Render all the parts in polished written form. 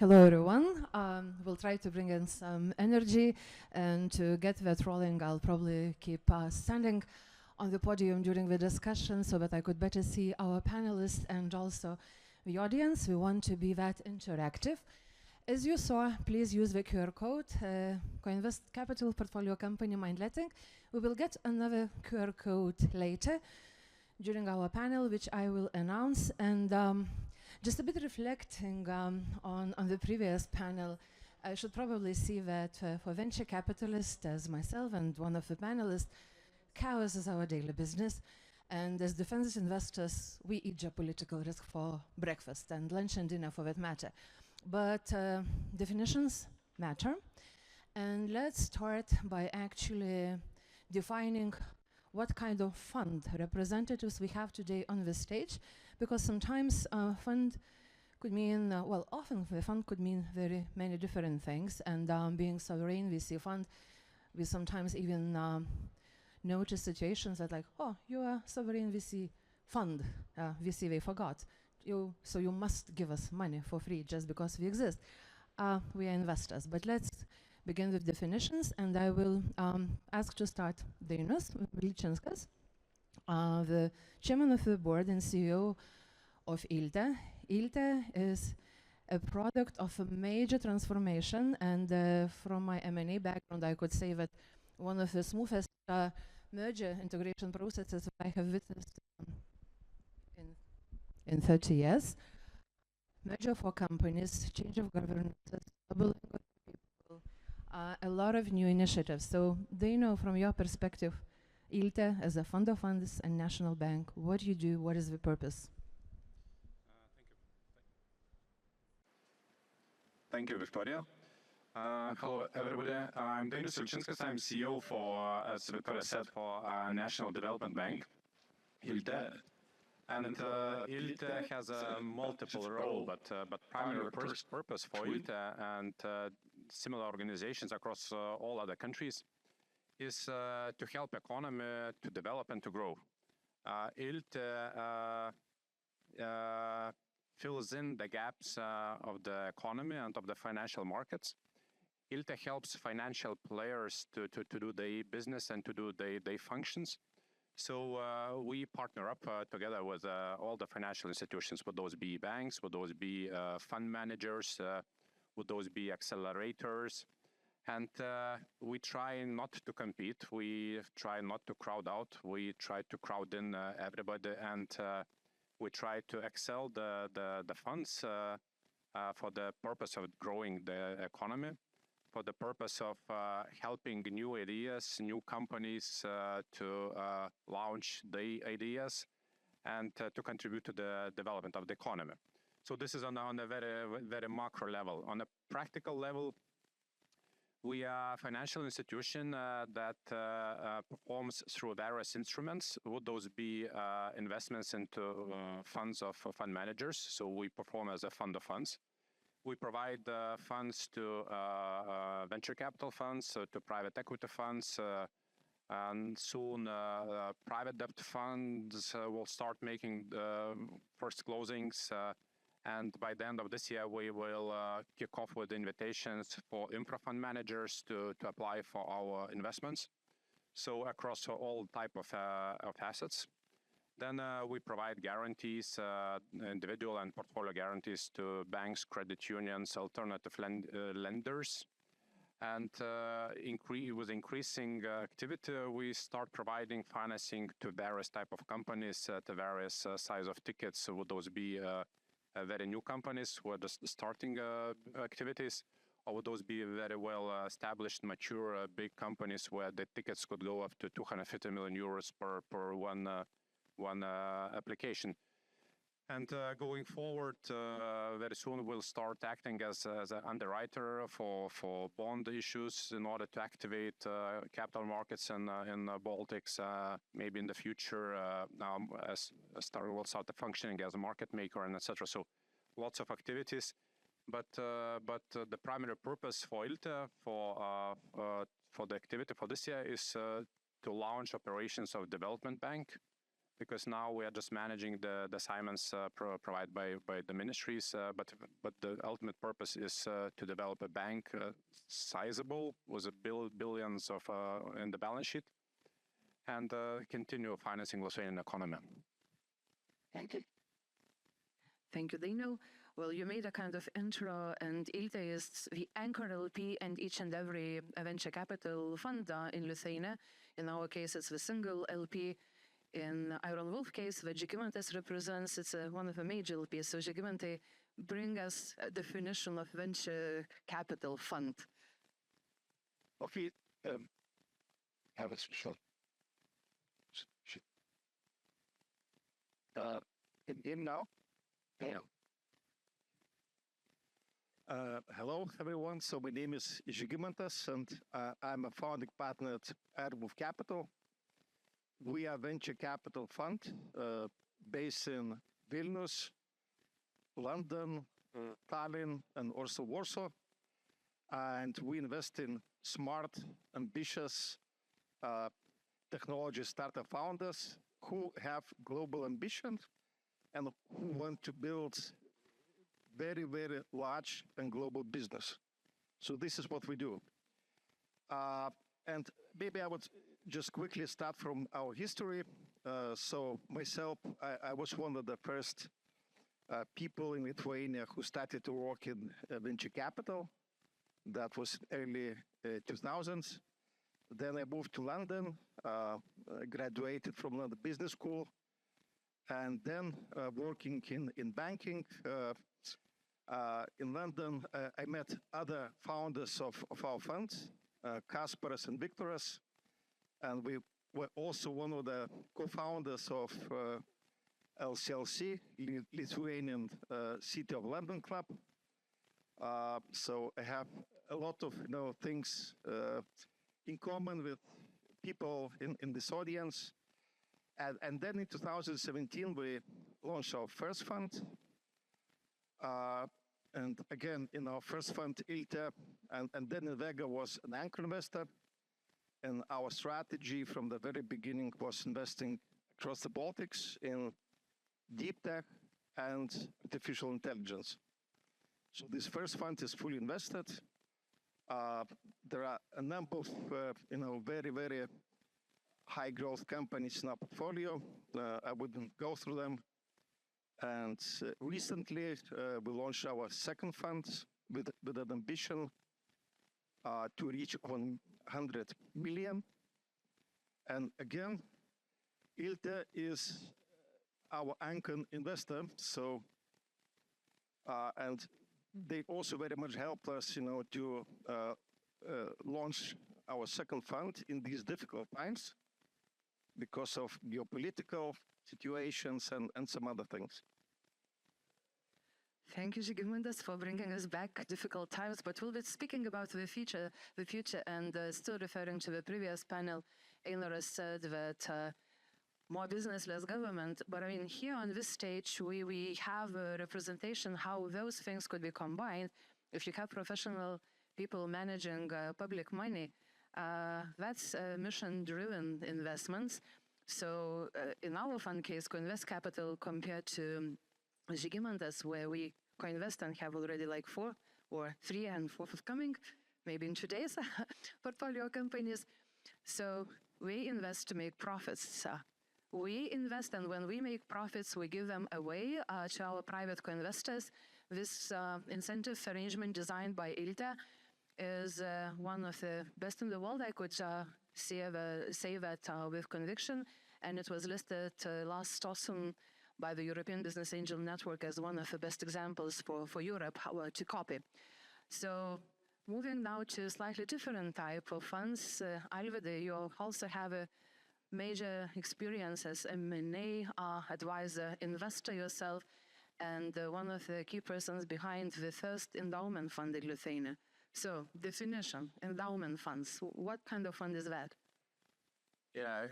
Hello, everyone. We'll try to bring in some energy, and to get that rolling, I'll probably keep standing on the podium during the discussion so that I could better see our panelists and also the audience. We want to be that interactive. As you saw, please use the QR code, Coinvest Capital Portfolio Company Mindletting. We will get another QR code later during our panel, which I will announce. And just a bit reflecting on the previous panel, I should probably see that for venture capitalists, as myself and one of the panelists, chaos is our daily business. And as defensive investors, we eat geopolitical risk for breakfast and lunch and dinner for that matter. But definitions matter. And let's start by actually defining what kind of fund representatives we have today on the stage, because sometimes fund could mean, well, often the fund could mean very many different things, and being sovereign VC fund, we sometimes even notice situations that like, oh, you are sovereign VC fund, VC they forgot, so you must give us money for free just because we exist. We are investors, but let's begin with definitions, and I will ask to start Dainius Vilčinskas, the chairman of the board and CEO of ILTE. ILTE is a product of a major transformation, and from my M&A background, I could say that one of the smoothest merger integration processes I have witnessed in 30 years. Merger for companies, change of governance, doubling of people, a lot of new initiatives. So they know from your perspective, ILTE as a fund of funds and national bank, what do you do, what is the purpose? Thank you, Victoria. Hello, everybody. I'm Dainius Vilčinskas. I'm CEO for, as Victoria said, for National Development Bank, ILTE. And ILTE has a multiple role, but primary purpose for ILTE and similar organizations across all other countries is to help economy to develop and to grow. ILTE fills in the gaps of the economy and of the financial markets. ILTE helps financial players to do their business and to do their functions. So we partner up together with all the financial institutions, would those be banks, would those be fund managers, would those be accelerators. And we try not to compete, we try not to crowd out, we try to crowd in everybody, and we try to excel the funds for the purpose of growing the economy, for the purpose of helping new ideas, new companies to launch their ideas and to contribute to the development of the economy. So this is on a very macro level. On a practical level, we are a financial institution that performs through various instruments. Would those be investments into funds of fund managers? So we perform as a fund of funds. We provide funds to venture capital funds, to private equity funds, and soon private debt funds will start making the first closings. And by the end of this year, we will kick off with invitations for infra fund managers to apply for our investments. So across all type of assets. Then we provide guarantees, individual and portfolio guarantees to banks, credit unions, alternative lenders. And with increasing activity, we start providing financing to various type of companies at various size of tickets. So would those be very new companies who are just starting activities, or would those be very well established, mature, big companies where the tickets could go up to 250 million euros per one application. And going forward, very soon we'll start acting as an underwriter for bond issues in order to activate capital markets in Baltics. Maybe in the future, we'll start functioning as a market maker and etc. So lots of activities, but the primary purpose for ILTE for the activity for this year is to launch operations of development bank. because now we are just managing the assignments provided by the ministries, but the ultimate purpose is to develop a bank sizable with billions of in the balance sheet and continue financing Lithuanian economy. Thank you. Thank you, Daniel. Well, you made a kind of intro, and ILTA is the anchor LP and each and every venture capital fund in Lithuania. In our case, it's the single LP. In Iron Wolf case, the Žygimantas represents, it's one of the major LPs. So Žygimantai, bring us a definition of venture capital fund. Okay, have a short. In now? Yeah. Hello, everyone. So my name is Žygimantas, and I'm a founding partner at Iron Wolf Capital. We are a venture capital fund based in Vilnius, London, Tallinn, and also Warsaw. And we invest in smart, ambitious technology startup founders who have global ambition and who want to build very, very large and global business. So this is what we do. And maybe I would just quickly start from our history. So myself, I was one of the first people in Lithuania who started to work in venture capital. That was early 2000s. Then I moved to London, graduated from London Business School, and then working in banking. In London, I met other founders of our funds, Kasparas and Viktoras, and we were also one of the co-founders of LCLC, Lithuanian City of London Club. So I have a lot of things in common with people in this audience. And then in 2017, we launched our first fund. And again, in our first fund, ILTA, and then Invega was an anchor investor. And our strategy from the very beginning was investing across the Baltics in deep tech and artificial intelligence. So this first fund is fully invested. There are a number of very, very high growth companies in our portfolio. I wouldn't go through them. And recently, we launched our second fund with an ambition to reach 100 million. And again, ILTA is our anchor investor. So, and they also very much helped us, to launch our second fund in these difficult times because of geopolitical situations and some other things. Thank you, Žygimantas, for bringing us back difficult times. But we'll be speaking about the future, and still referring to the previous panel. Einar said that more business, less government. But I mean, here on this stage, we have a representation how those things could be combined. If you have professional people managing public money, that's mission-driven investments. So in our fund case, co-invest capital compared to Žygimantas, where we co-invest and have already like 4 or 3 and 4 forthcoming, maybe in today's portfolio companies. So we invest to make profits. We invest, and when we make profits, we give them away to our private co-investors. This incentive arrangement designed by ILTA is one of the best in the world. I could say that with conviction, and it was listed last autumn by the European Business Angel Network as one of the best examples for Europe how to copy. So moving now to a slightly different type of funds, Alvydai, you also have a major experience as M&A advisor, investor yourself, and one of the key persons behind the first endowment fund in Lithuania. So, definition, endowment funds, what kind of fund is that? Yeah,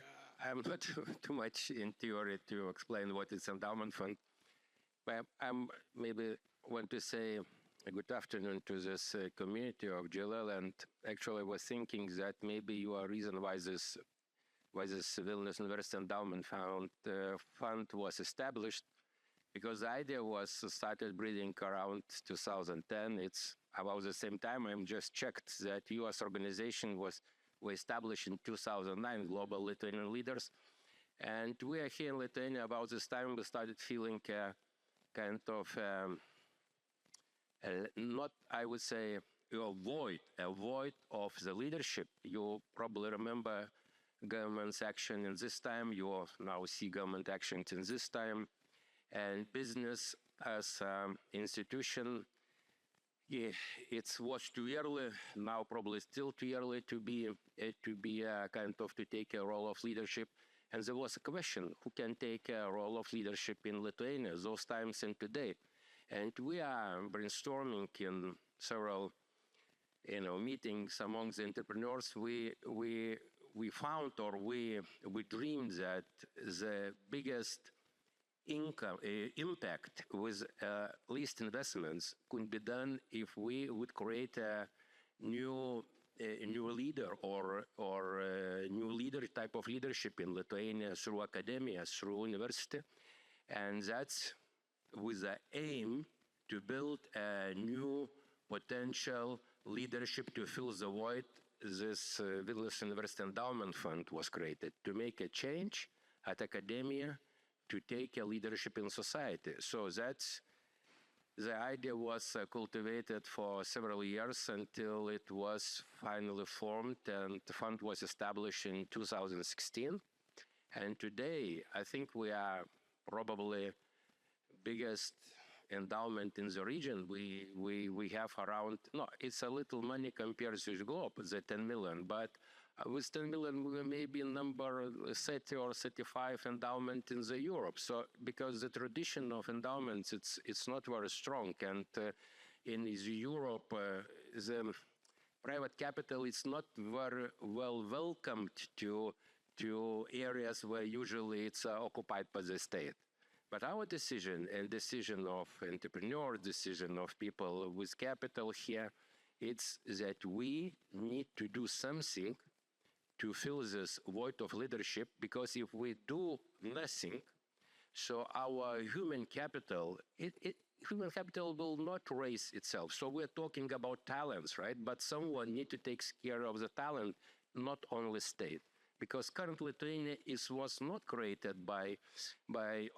I'm not too much in theory to explain what is endowment fund. But I'm maybe want to say a good afternoon to this community of GLL, and actually was thinking that maybe you are reason why this why this Vilnius University Endowment Fund was established, because the idea was started breeding around 2010. It's about the same time. I just checked that U.S. organization was established in 2009, Global Lithuanian Leaders. And we are here in Lithuania about this time. We started feeling kind of not, I would say, a void of the leadership. You probably remember government's action in this time. You now see government action in this time. And business as institution, yeah, it was too early. Now probably still too early to be kind of to take a role of leadership. And there was a question: who can take a role of leadership in Lithuania those times and today? And we are brainstorming in several, meetings among the entrepreneurs. We found, or we dreamed that the biggest impact with least investments could be done if we would create a new leader or new leader type of leadership in Lithuania through academia, through university, and that's with the aim to build a new potential leadership to fill the void. This Vilnius University Endowment Fund was created to make a change at academia, to take a leadership in society. So that's the idea was cultivated for several years until it was finally formed, and the fund was established in 2016. And today, I think we are probably biggest endowment in the region. We have around, no, it's a little money compared to the globe, the 10 million, but with 10 million, we may be number 30 or 35 endowment in the Europe. So because the tradition of endowments, it's not very strong. And in the Europe, the private capital is not very well welcomed to areas where usually it's occupied by the state. But our decision, and decision of entrepreneurs, decision of people with capital here, it's that we need to do something to fill this void of leadership, because if we do nothing, so our human capital, human capital will not raise itself. So we're talking about talents, right? But someone need to take care of the talent, not only state. Because currently Lithuania was not created by,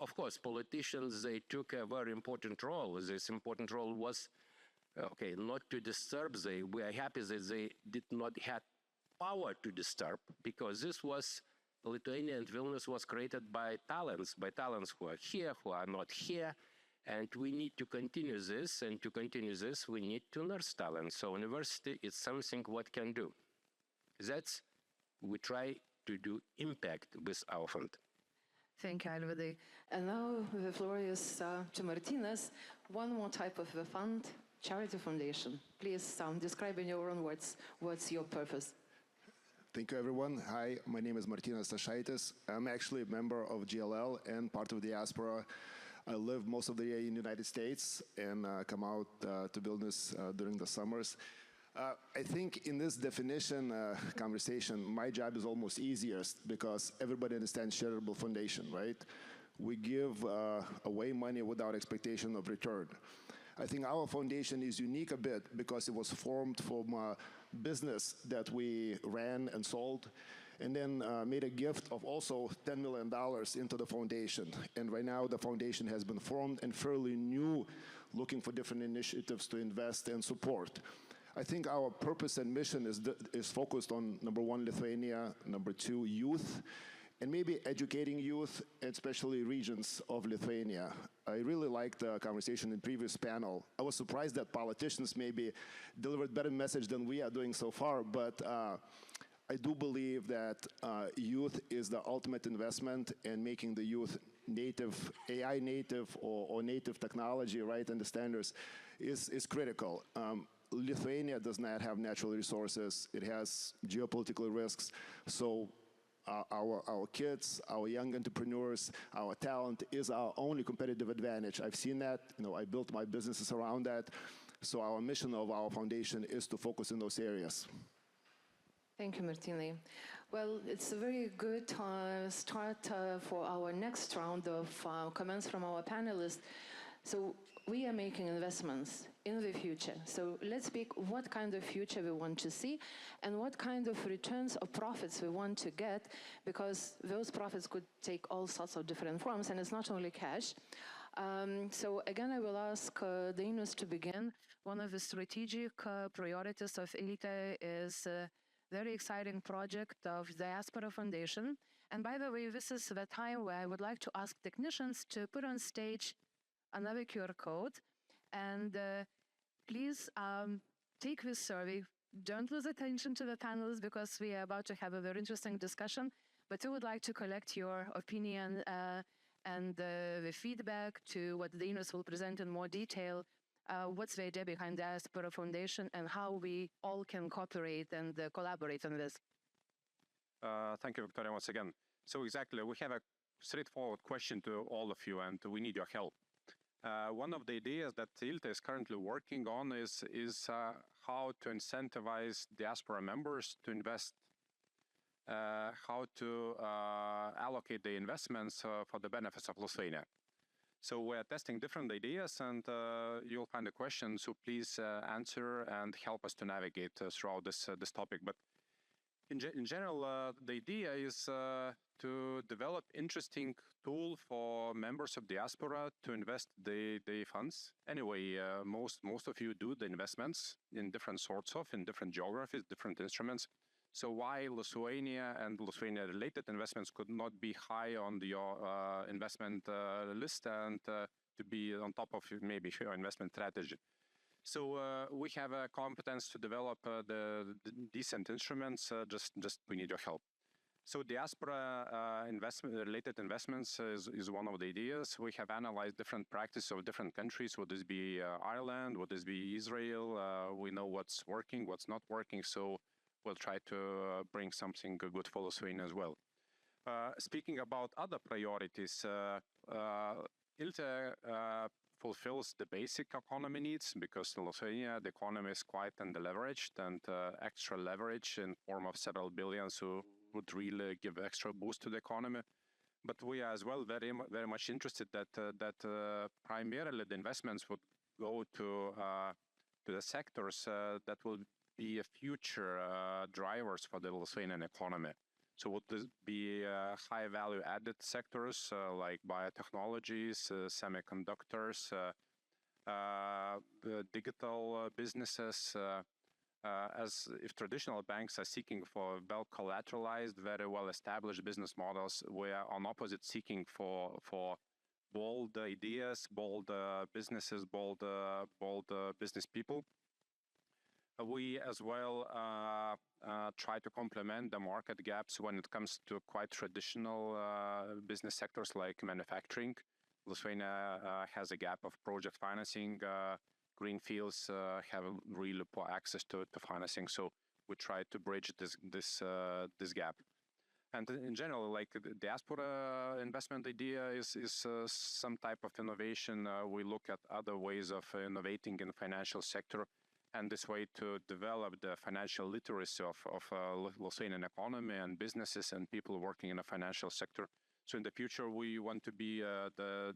of course, politicians. They took a very important role. This important role was, okay, not to disturb. We are happy that they did not have power to disturb, because this was, Lithuania and Vilnius was created by talents who are here, who are not here. And we need to continue this, and to continue this, we need to nurse talent. So university is something what can do. That's, we try to do impact with our fund. Thank you, Alvydai. And now the floor is to Martynas. One more type of the fund, charity foundation. Please describe in your own words, what's your purpose? Thank you, everyone. Hi, my name is Martynas Stašaitis. I'm actually a member of GLL and part of the diaspora. I live most of the year in the United States and come out to Vilnius during the summers. I think in this definition conversation, my job is almost easiest because everybody understands charitable foundation, right? We give away money without expectation of return. I think our foundation is unique a bit because it was formed from a business that we ran and sold, and then made a gift of also $10 million into the foundation. And right now the foundation has been formed and fairly new, looking for different initiatives to invest and support. I think our purpose and mission is focused on, number one, Lithuania, number two, youth, and maybe educating youth, especially regions of Lithuania. I really liked the conversation in previous panel. I was surprised that politicians maybe delivered better message than we are doing so far, but I do believe that youth is the ultimate investment, and making the youth native, AI native or native technology, right, and the standards is critical. Lithuania does not have natural resources. It has geopolitical risks. So our kids, our young entrepreneurs, our talent is our only competitive advantage. I've seen that. I built my businesses around that. So our mission of our foundation is to focus in those areas. Thank you, Martynas. Well, it's a very good start for our next round of comments from our panelists. So we are making investments in the future. So let's pick what kind of future we want to see and what kind of returns or profits we want to get, because those profits could take all sorts of different forms, and it's not only cash. So again, I will ask Dainius to begin. One of the strategic priorities of ILTE is very exciting project of Diaspora Foundation. And by the way, this is the time where I would like to ask technicians to put on stage another QR code. And please take this survey. Don't lose attention to the panelists because we are about to have a very interesting discussion. But we would like to collect your opinion and the feedback to what Dainius will present in more detail. What's the idea behind Diaspora Foundation and how we all can cooperate and collaborate on this? Thank you, Victoria, once again. So exactly, we have a straightforward question to all of you, and we need your help. One of the ideas that ILTA is currently working on is how to incentivize diaspora members to invest, how to allocate the investments for the benefits of Lithuania. So we're testing different ideas, and you'll find the questions, so please answer and help us to navigate throughout this topic. But in general, the idea is to develop interesting tool for members of diaspora to invest the funds. Anyway, most of you do the investments in different sorts of, in different geographies, different instruments. So why Lithuania and Lithuania-related investments could not be high on your investment list and to be on top of maybe your investment strategy? So we have a competence to develop the decent instruments. Just we need your help. So diaspora related investments is one of the ideas. We have analyzed different practices of different countries. Would this be Ireland? Would this be Israel? We know what's working, what's not working. So we'll try to bring something good for Lithuania as well. Speaking about other priorities, ILTA fulfills the basic economy needs, because in Lithuania, the economy is quite underleveraged, and extra leverage in form of several billions would really give extra boost to the economy. But we are as well very much interested that primarily the investments would go to the sectors that will be future drivers for the Lithuanian economy. So would this be high value added sectors like biotechnologies, semiconductors, digital businesses, as if traditional banks are seeking for well collateralized, very well established business models, we are on opposite seeking for bold ideas, bold businesses, bold business people. We as well try to complement the market gaps when it comes to quite traditional business sectors like manufacturing. Lithuania has a gap of project financing. Greenfields have really poor access to financing, so we try to bridge this gap. And in general, like the diaspora investment idea is some type of innovation. We look at other ways of innovating in the financial sector, and this way to develop the financial literacy of Lithuanian economy and businesses and people working in the financial sector. So in the future, we want to be the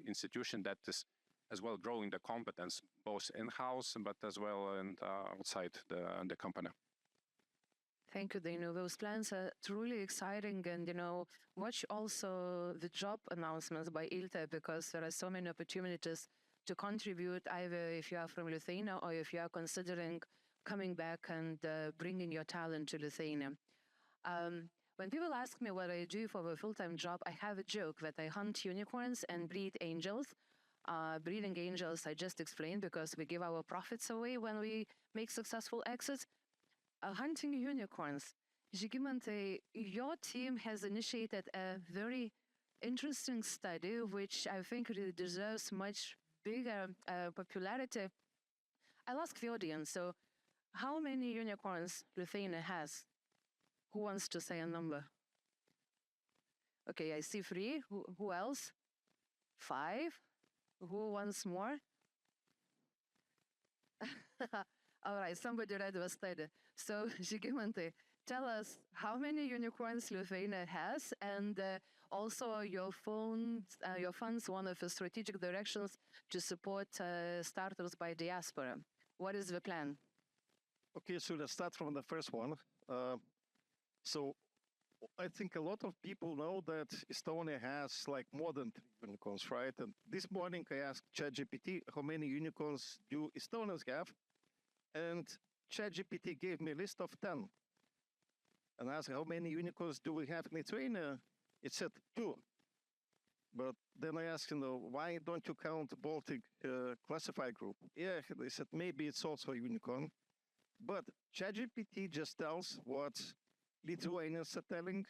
institution that is as well growing the competence, both in-house, but as well and outside the company. Thank you, Dainius. Those plans are truly exciting, and watch also the job announcements by ILTA, because there are so many opportunities to contribute, either if you are from Lithuania or if you are considering coming back and bringing your talent to Lithuania. When people ask me what I do for a full-time job, I have a joke that I hunt unicorns and breed angels. Breeding angels I just explained, because we give our profits away when we make successful exits. Hunting unicorns. Žygimantai, your team has initiated a very interesting study, which I think really deserves much bigger popularity. I'll ask the audience, so how many unicorns Lithuania has? Who wants to say a number? Okay, I see 3. Who else? 5? Who wants more? All right, somebody read the study. So, Žygimantai, tell us how many unicorns Lithuania has, and also your funds, one of the strategic directions to support startups by diaspora. What is the plan? Okay, so let's start from the first one. So I think a lot of people know that Estonia has like more than 3 unicorns, right? And this morning I asked ChatGPT how many unicorns do Estonians have, and ChatGPT gave me a list of 10. And I asked how many unicorns do we have in Lithuania? It said 2. But then I asked, why don't you count the Baltic Classified Group? Yeah, they said maybe it's also a unicorn. But ChatGPT just tells what Lithuanians are telling,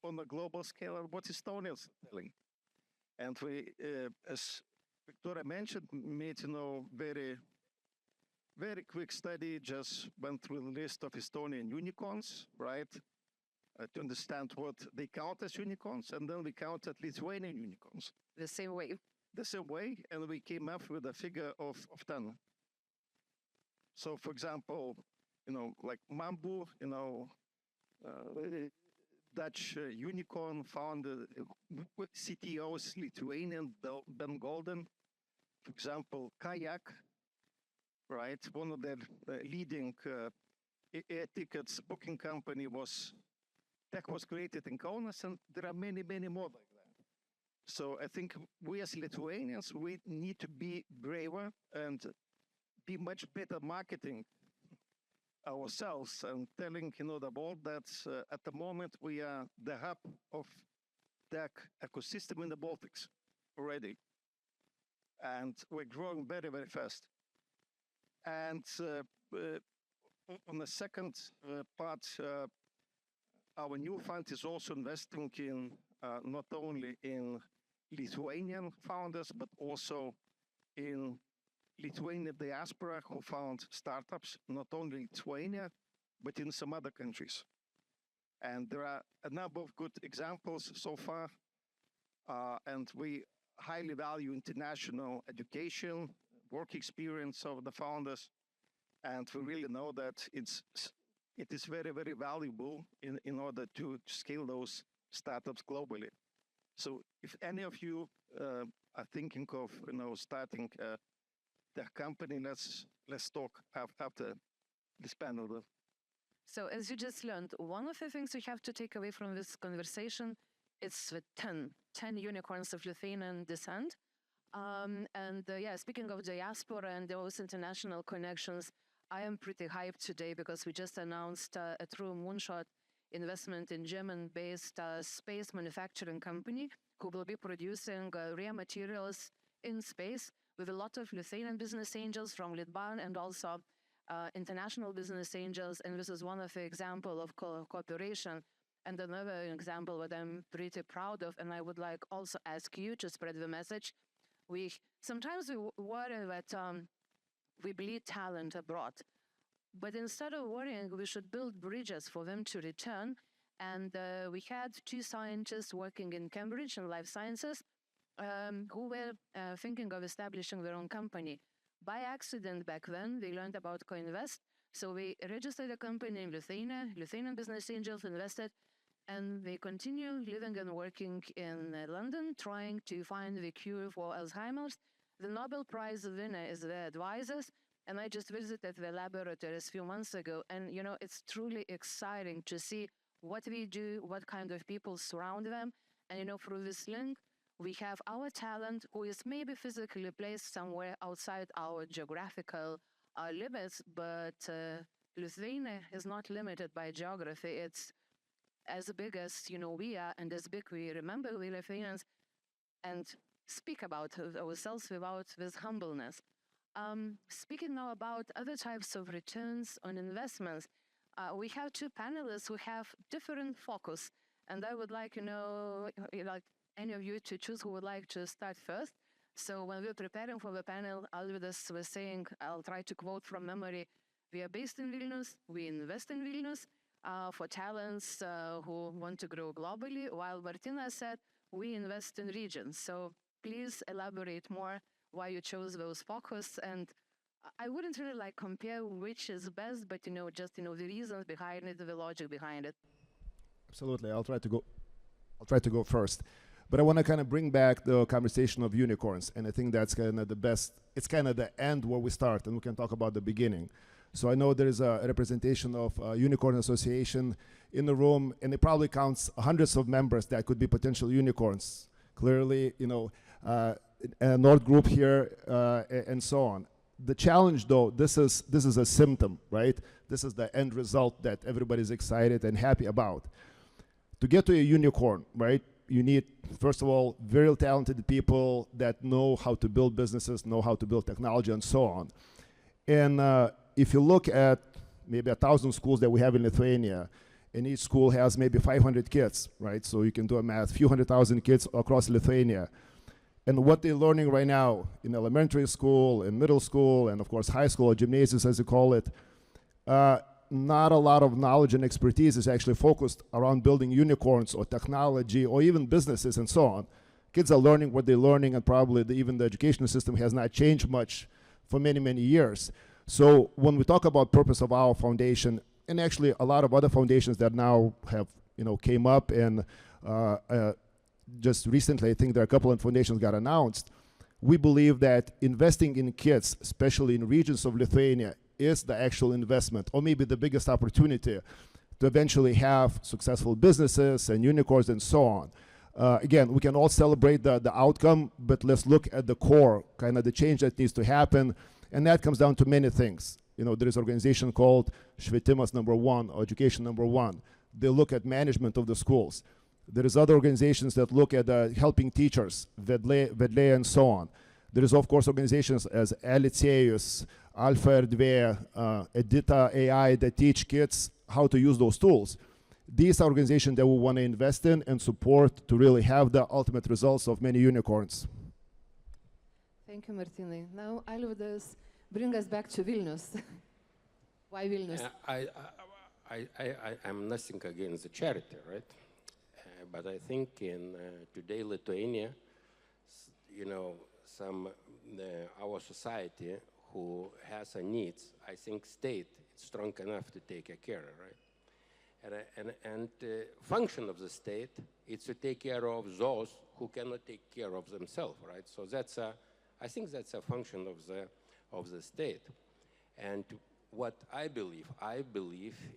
on a global scale, and what Estonians are telling. And we, as Victoria mentioned, made, very, very quick study, just went through the list of Estonian unicorns, right? To understand what they count as unicorns, and then we counted Lithuanian unicorns. The same way. The same way, and we came up with a figure of 10. So, for example, like Mambu, Dutch unicorn founded CTO is Lithuanian, Ben Golden. For example, Kayak, right? One of the leading air tickets booking company tech was created in Kaunas, and there are many, many more like that. So I think we as Lithuanians, we need to be braver and be much better marketing ourselves and telling the world that at the moment we are the hub of tech ecosystem in the Baltics already, and we're growing very, very fast. And on the second part, our new fund is also investing in not only in Lithuanian founders, but also in Lithuanian diaspora who found startups, not only in Lithuania, but in some other countries. And there are a number of good examples so far. And we highly value international education, work experience of the founders. And we really know that it is very, very valuable in order to scale those startups globally. So if any of you are thinking of starting the company, let's talk after this panel. So as you just learned, one of the things you have to take away from this conversation is the 10 unicorns of Lithuanian descent. Speaking of diaspora and those international connections, I am pretty hyped today because we just announced a true moonshot investment in German-based space manufacturing company who will be producing rare materials in space with a lot of Lithuanian business angels from Litban and also international business angels. And this is one of the examples of cooperation. And another example that I'm pretty proud of, and I would like also ask you to spread the message. Sometimes we worry that we bleed talent abroad. But instead of worrying, we should build bridges for them to return. And we had 2 scientists working in Cambridge in life sciences who were thinking of establishing their own company. By accident back then, they learned about co-invest. So we registered a company in Lithuania, Lithuanian business angels invested, and they continue living and working in London, trying to find the cure for Alzheimer's. The Nobel Prize winner is their advisors. And I just visited the laboratories a few months ago. And, it's truly exciting to see what we do, what kind of people surround them. And, through this link, we have our talent who is maybe physically placed somewhere outside our geographical limits. But Lithuania is not limited by geography. It's as big as, we are, and as big we remember we Lithuanians, and speak about ourselves without this humbleness. Speaking now about other types of returns on investments, we have 2 panelists who have different focus. And I would like, like any of you to choose who would like to start first. So when we're preparing for the panel, Alvydas was saying, I'll try to quote from memory, we are based in Vilnius, we invest in Vilnius for talents who want to grow globally, while Martina said, we invest in regions. So please elaborate more why you chose those focus and I wouldn't really like compare which is best, but just the reasons behind it, the logic behind it. Absolutely. I'll try to go first. But I want to kind of bring back the conversation of unicorns, and I think that's kind of the best. It's kind of the end where we start, and we can talk about the beginning. So I know there is a representation of Unicorn Association in the room, and it probably counts hundreds of members that could be potential unicorns. Clearly, a Nord Group here, and so on. The challenge, though, this is a symptom, right? This is the end result that everybody's excited and happy about. To get to a unicorn, right, you need, first of all, very talented people that know how to build businesses, know how to build technology, and so on. And if you look at maybe 1,000 schools that we have in Lithuania, and each school has maybe 500 kids, right? So you can do a math, few 100,000 kids across Lithuania. And what they're learning right now in elementary school, in middle school, and of course high school or gymnasiums as you call it, not a lot of knowledge and expertise is actually focused around building unicorns or technology or even businesses and so on. Kids are learning what they're learning, and probably even the education system has not changed much for many, many years. So when we talk about purpose of our foundation, and actually a lot of other foundations that now have, came up, and just recently, I think there are a couple of foundations got announced. We believe that investing in kids, especially in regions of Lithuania, is the actual investment, or maybe the biggest opportunity to eventually have successful businesses and unicorns and so on. Again, we can all celebrate the outcome, but let's look at the core, kind of the change that needs to happen, and that comes down to many things. There is an organization called Švietimas #1, or Education #1. They look at management of the schools. There is other organizations that look at helping teachers, Vedlė, and so on. There is, of course, organizations as Licėjus, Alpha Erdvė, Edita AI that teach kids how to use those tools. These are organizations that we want to invest in and support to really have the ultimate results of many unicorns. Thank you, Martynai. Now, Alvydas, bring us back to Vilnius. Why Vilnius? I'm nothing against the charity, right? But I think in today Lithuania, our society who has a needs, I think state is strong enough to take care, right? And function of the state is to take care of those who cannot take care of themselves, right? So I think that's a function of the state. And what I believe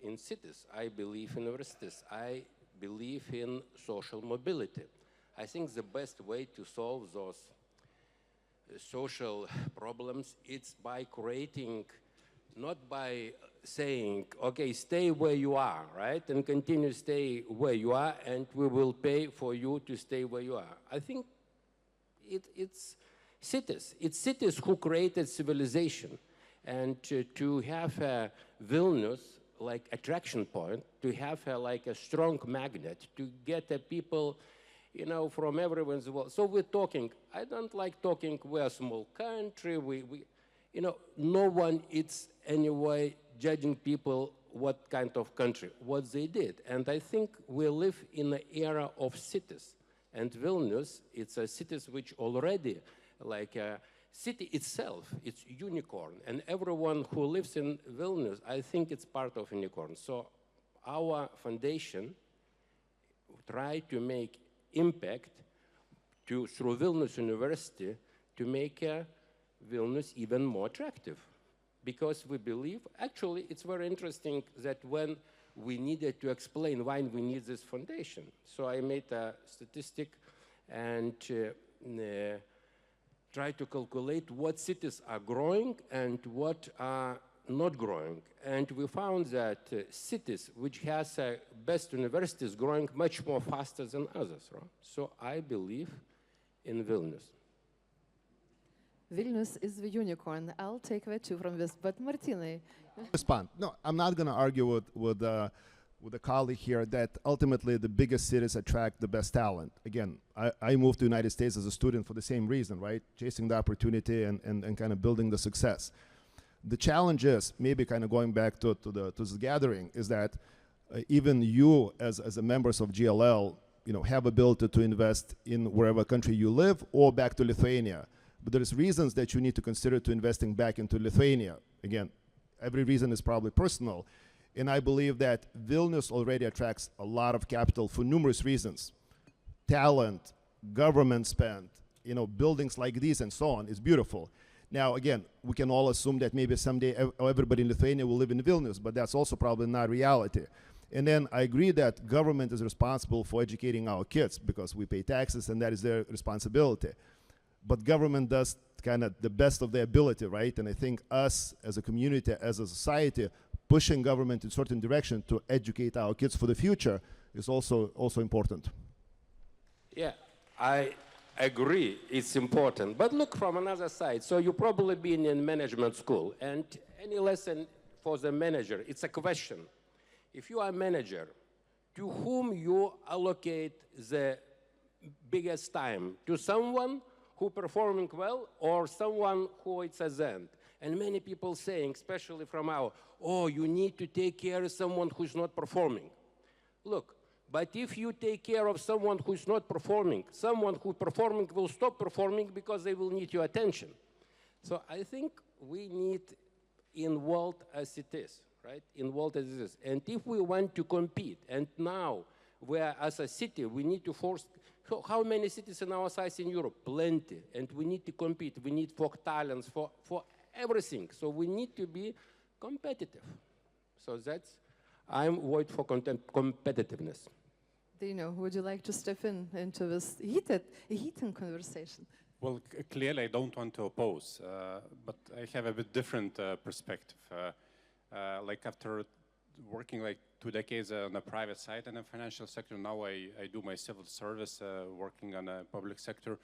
in cities, I believe in universities, I believe in social mobility. I think the best way to solve those social problems is by creating, not by saying, okay, stay where you are, right? And continue stay where you are, and we will pay for you to stay where you are. I think it's cities. It's cities who created civilization. And to have Vilnius like attraction point, to have like a strong magnet, to get people, from everywhere in the world. So we're talking, I don't like talking, we're a small country, no one is anyway judging people what kind of country, what they did. And I think we live in an era of cities. And Vilnius, it's a cities which already, like city itself, it's unicorn. And everyone who lives in Vilnius, I think it's part of unicorn. So our foundation try to make impact through Vilnius University to make Vilnius even more attractive. Because we believe, actually, it's very interesting that when we needed to explain why we need this foundation. So I made a statistic and try to calculate what cities are growing and what are not growing. And we found that cities which has best universities growing much more faster than others. Right? So I believe in Vilnius. Vilnius is the unicorn. I'll take that too from this. But Martynai. Respond. No, I'm not going to argue with a colleague here that ultimately the biggest cities attract the best talent. Again, I moved to the United States as a student for the same reason, right? Chasing the opportunity and kind of building the success. The challenge is, maybe kind of going back to this gathering, is that even you as a members of GLL, have ability to invest in wherever country you live or back to Lithuania. But there's reasons that you need to consider to investing back into Lithuania. Again, every reason is probably personal. And I believe that Vilnius already attracts a lot of capital for numerous reasons. Talent, government spend, buildings like these and so on is beautiful. Now, again, we can all assume that maybe someday everybody in Lithuania will live in Vilnius, but that's also probably not reality. And then I agree that government is responsible for educating our kids because we pay taxes and that is their responsibility. But government does kind of the best of their ability, right? And I think us as a community, as a society, pushing government in certain direction to educate our kids for the future is also important. Yeah, I agree, it's important. But look from another side. So you've probably been in management school, and any lesson for the manager, it's a question. If you are a manager, to whom you allocate the biggest time? To someone who performing well or someone who it's at the end? And many people saying, especially from you need to take care of someone who's not performing. Look, but if you take care of someone who's not performing, someone who performing will stop performing because they will need your attention. So I think we need in world as it is, right? In world as it is. And if we want to compete, and now where as a city we need to force, how many cities in our size in Europe? Plenty. And we need to compete. We need for talents, for everything. So we need to be competitive. So that's, I'm worried for competitiveness. Dino, would you like to step into this heated conversation? Well, clearly I don't want to oppose, but I have a bit different perspective. Like after working like 2 decades on the private side in the financial sector, now I do my civil service, working on a public sector.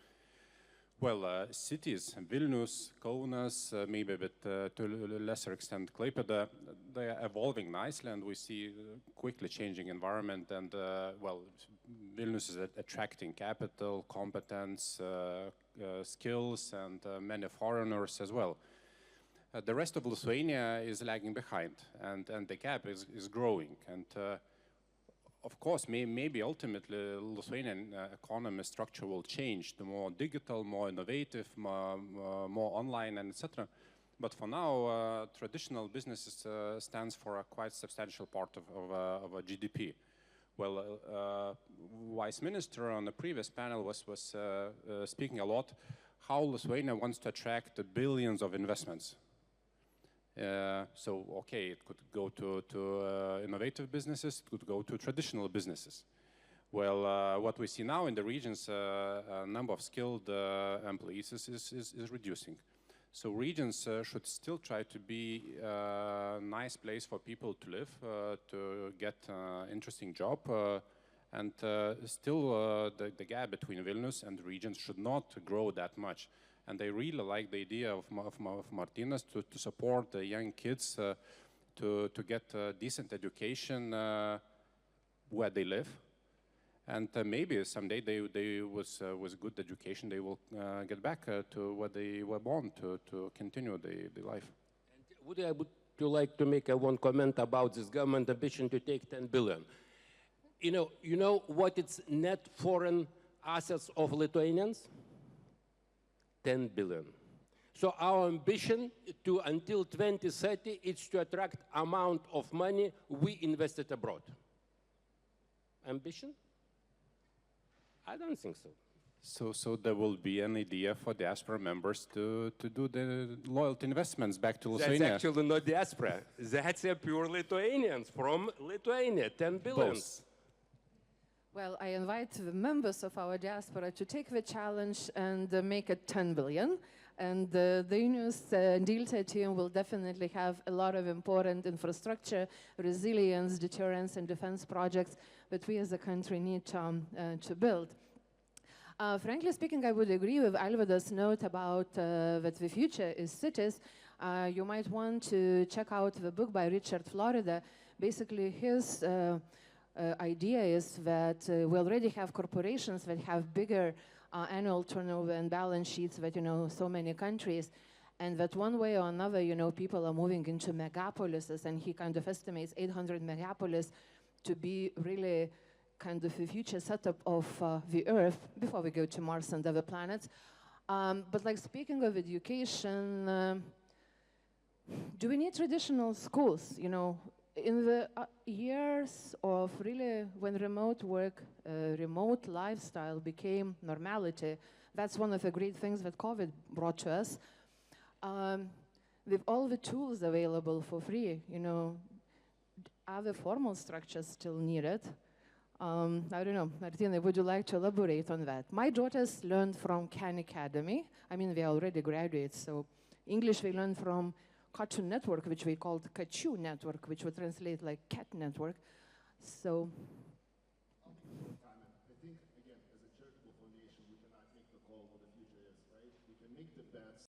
Well, cities, Vilnius, Kaunas, maybe a bit to a lesser extent Klaipėda, they are evolving nicely, and we see quickly changing environment. And well, Vilnius is attracting capital, competence, skills, and many foreigners as well. The rest of Lithuania is lagging behind, and the gap is growing. And of course, maybe ultimately Lithuanian economy structure will change to more digital, more innovative, more online, and etc. But for now, traditional businesses stands for a quite substantial part of a GDP. Well, Vice Minister on the previous panel was speaking a lot how Lithuania wants to attract billions of investments. So, okay, it could go to innovative businesses, it could go to traditional businesses. Well, what we see now in the regions, number of skilled employees is reducing. So regions should still try to be a nice place for people to live, to get an interesting job, and still the gap between Vilnius and the regions should not grow that much. And I really like the idea of Martynas to support the young kids to get a decent education where they live. And maybe someday they with good education, they will get back to where they were born to continue the life. And would you like to make one comment about this government ambition to take 10 billion? You know what is net foreign assets of Lithuanians? 10 billion. So our ambition to until 2030 is to attract amount of money we invested abroad. Ambition? I don't think so. So there will be an idea for diaspora members to do the loyalty investments back to Lithuania. That's actually not diaspora. That's a pure Lithuanians from Lithuania, 10 billion. Both. Well, I invite the members of our diaspora to take the challenge and make it 10 billion. And the Vilnius Delta team will definitely have a lot of important infrastructure, resilience, deterrence, and defense projects that we as a country need to build. Frankly speaking, I would agree with Alvydas' note about that the future is cities. You might want to check out the book by Richard Florida. Basically, his idea is that we already have corporations that have bigger annual turnover and balance sheets that, so many countries, and that one way or another, people are moving into megapolises, and he kind of estimates 800 megapolis to be really kind of the future setup of the Earth before we go to Mars and other planets. But like speaking of education, do we need traditional schools? You know, in the years of really when remote work, remote lifestyle became normality, that's one of the great things that COVID brought to us. With all the tools available for free, you know, are the formal structures still needed? I don't know, Martina, would you like to elaborate on that? My daughters learned from Khan Academy. I mean, they are already graduates, so English they learned from Cartoon Network, which we called Kachu Network, which would translate like Cat Network. So. I think, again, as a charitable foundation, we cannot make the call what the future is, right? We can make the bets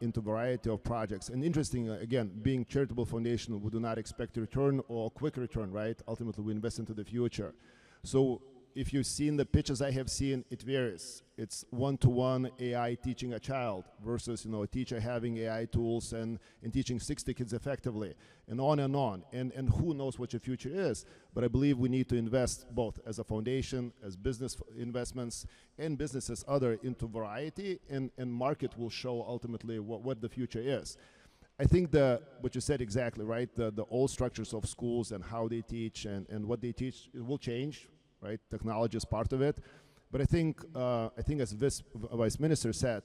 into a variety of projects. And interesting, again, being charitable foundation, we do not expect a return or a quick return, right? Ultimately, we invest into the future. So if you've seen the pitches I have seen, it varies. It's one-to-one AI teaching a child versus, you know, a teacher having AI tools and teaching 60 kids effectively, and on and on. And who knows what your future is. But I believe we need to invest both as a foundation, as business investments, and businesses other into variety, and market will show ultimately what the future is. I think what you said exactly, right? The old structures of schools and how they teach and what they teach, it will change, right? Technology is part of it. But I think as Vice Minister said,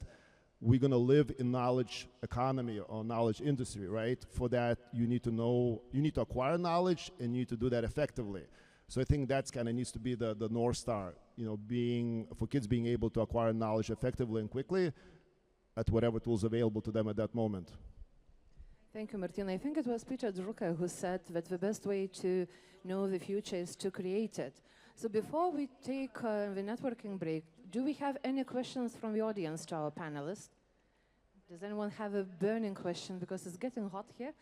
we're going to live in knowledge economy or knowledge industry, right? For that, you need to acquire knowledge, and you need to do that effectively. So I think that's kind of needs to be the North Star, you know, for kids being able to acquire knowledge effectively and quickly at whatever tools available to them at that moment. Thank you, Martina. I think it was Peter Drucker who said that the best way to know the future is to create it. So before we take the networking break, do we have any questions from the audience to our panelists? Does anyone have a burning question? Because it's getting hot here.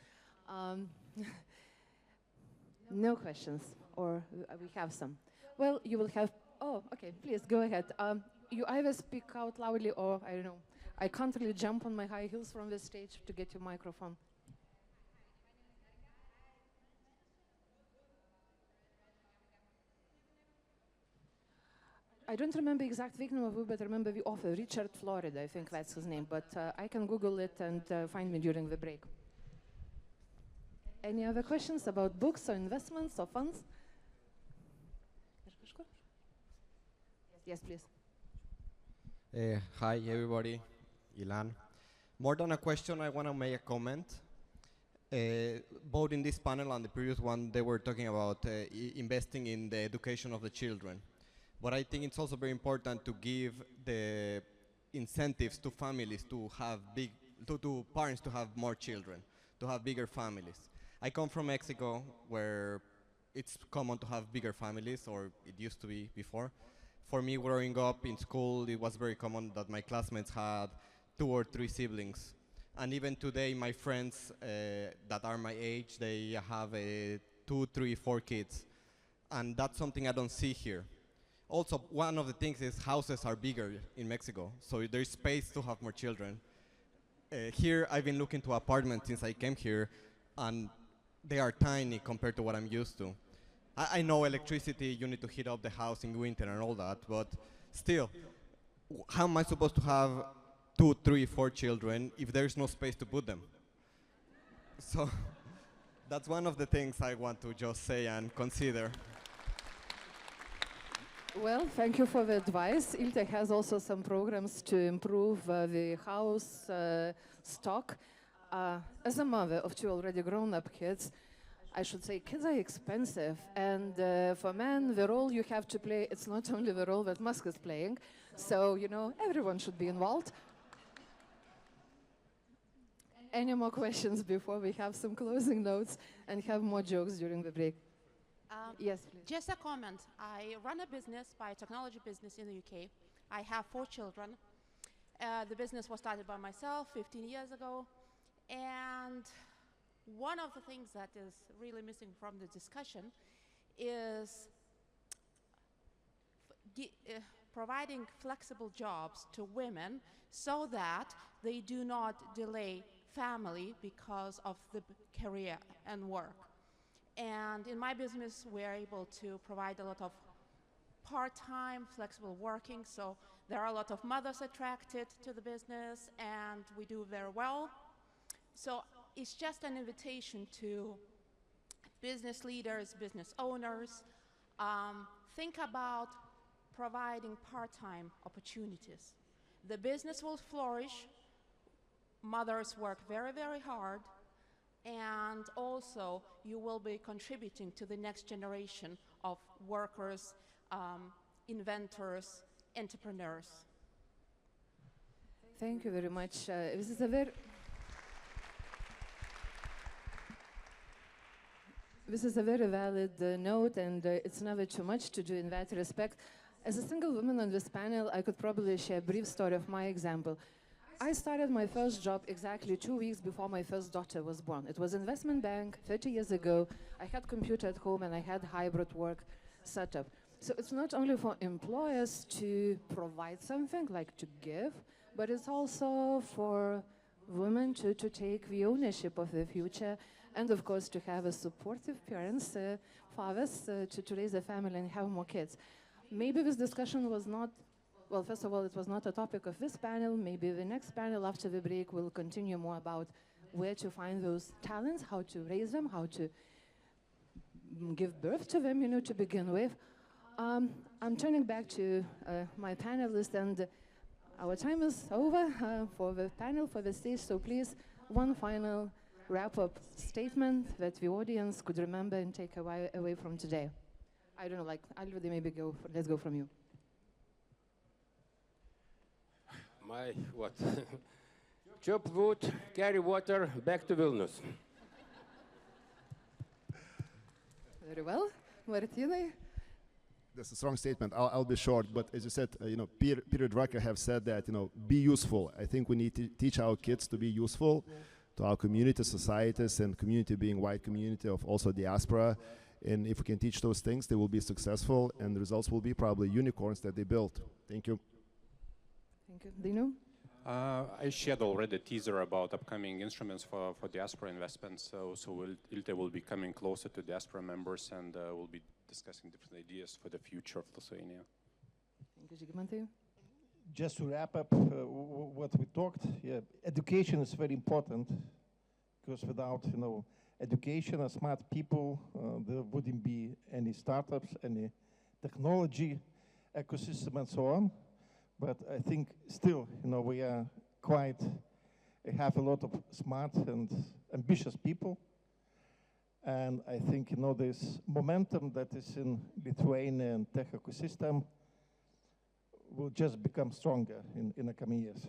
No questions, or we have some. Well, you will have, oh, okay, please go ahead. You either speak out loudly or, I don't know, I can't really jump on my high heels from the stage to get your microphone. I don't remember exact name of it, but I remember the author, Richard Florida, I think that's his name, but I can Google it and find me during the break. Any other questions about books or investments or funds? Yes, please. Hi, everybody. Ilan. More than a question, I want to make a comment. Both in this panel and the previous one, they were talking about investing in the education of the children. But I think it's also very important to give the incentives to families to have to parents to have more children, to have bigger families. I come from Mexico, where it's common to have bigger families, or it used to be before. For me, growing up in school, it was very common that my classmates had 2 or 3 siblings. And even today, my friends that are my age, they have 2, 3, 4 kids. And that's something I don't see here. Also, one of the things is houses are bigger in Mexico, so there's space to have more children. Here, I've been looking to apartments since I came here, and they are tiny compared to what I'm used to. I know electricity, you need to heat up the house in winter and all that, but still, how am I supposed to have 2, 3, 4 children if there's no space to put them? So that's one of the things I want to just say and consider. Well, thank you for the advice. ILTE has also some programs to improve the house stock. As a mother of 2 already grown-up kids, I should say kids are expensive, and for men, the role you have to play, it's not only the role that Musk is playing, so, you know, everyone should be involved. Any more questions before we have some closing notes and have more jokes during the break? Yes, please. Just a comment. I run a business, biotechnology business in the UK. I have 4 children. The business was started by myself 15 years ago. And one of the things that is really missing from the discussion is providing flexible jobs to women so that they do not delay family because of the career and work. And in my business, we're able to provide a lot of part-time, flexible working, so there are a lot of mothers attracted to the business, and we do very well. So it's just an invitation to business leaders, business owners, think about providing part-time opportunities. The business will flourish, mothers work very, very hard, and also you will be contributing to the next generation of workers, inventors, entrepreneurs. Thank you very much. This is a very valid note, and it's never too much to do in that respect. As a single woman on this panel, I could probably share a brief story of my example. I started my first job exactly 2 weeks before my first daughter was born. It was investment bank 30 years ago. I had computer at home and I had hybrid work set up. So it's not only for employers to provide something, like to give, but it's also for women to take the ownership of their future, and of course to have a supportive parents, fathers, to raise a family and have more kids. Maybe this discussion was not, well, first of all, it was not a topic of this panel. Maybe the next panel after the break will continue more about where to find those talents, how to raise them, how to give birth to them, to begin with. I'm turning back to my panelists, and our time is over for the panel, for the stage, so please, one final wrap-up statement that the audience could remember and take away from today. I don't know, like, Alvydai, maybe let's go from you. What? Chop wood, carry water, back to Vilnius. Very well. Martynai? That's a strong statement. I'll be short, but as you said, Peter Drucker have said that, be useful. I think we need to teach our kids to be useful to our community, societies, and community being white community of also diaspora. And if we can teach those things, they will be successful, and the results will be probably unicorns that they built. Thank you. Thank you. Dino? I shared already a teaser about upcoming instruments for diaspora investments. So ILTE will be coming closer to diaspora members, and we'll be discussing different ideas for the future of Lithuania. Thank you, Žygimantai. Just to wrap up what we talked, education is very important, because without education and smart people, there wouldn't be any startups, any technology ecosystem, and so on. But I think still, we are have a lot of smart and ambitious people. And I think, this momentum that is in Lithuanian tech ecosystem will just become stronger in the coming years.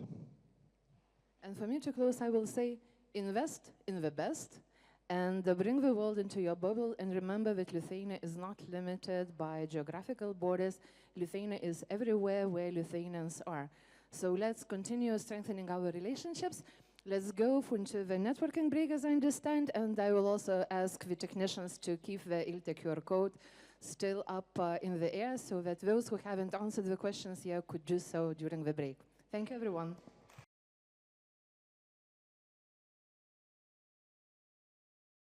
And for me to close, I will say, invest in the best and bring the world into your bubble, and remember that Lithuania is not limited by geographical borders. Lithuania is everywhere where Lithuanians are. So let's continue strengthening our relationships. Let's go into the networking break, as I understand, and I will also ask the technicians to keep the ILTE QR code still up in the air, so that those who haven't answered the questions here could do so during the break. Thank you, everyone.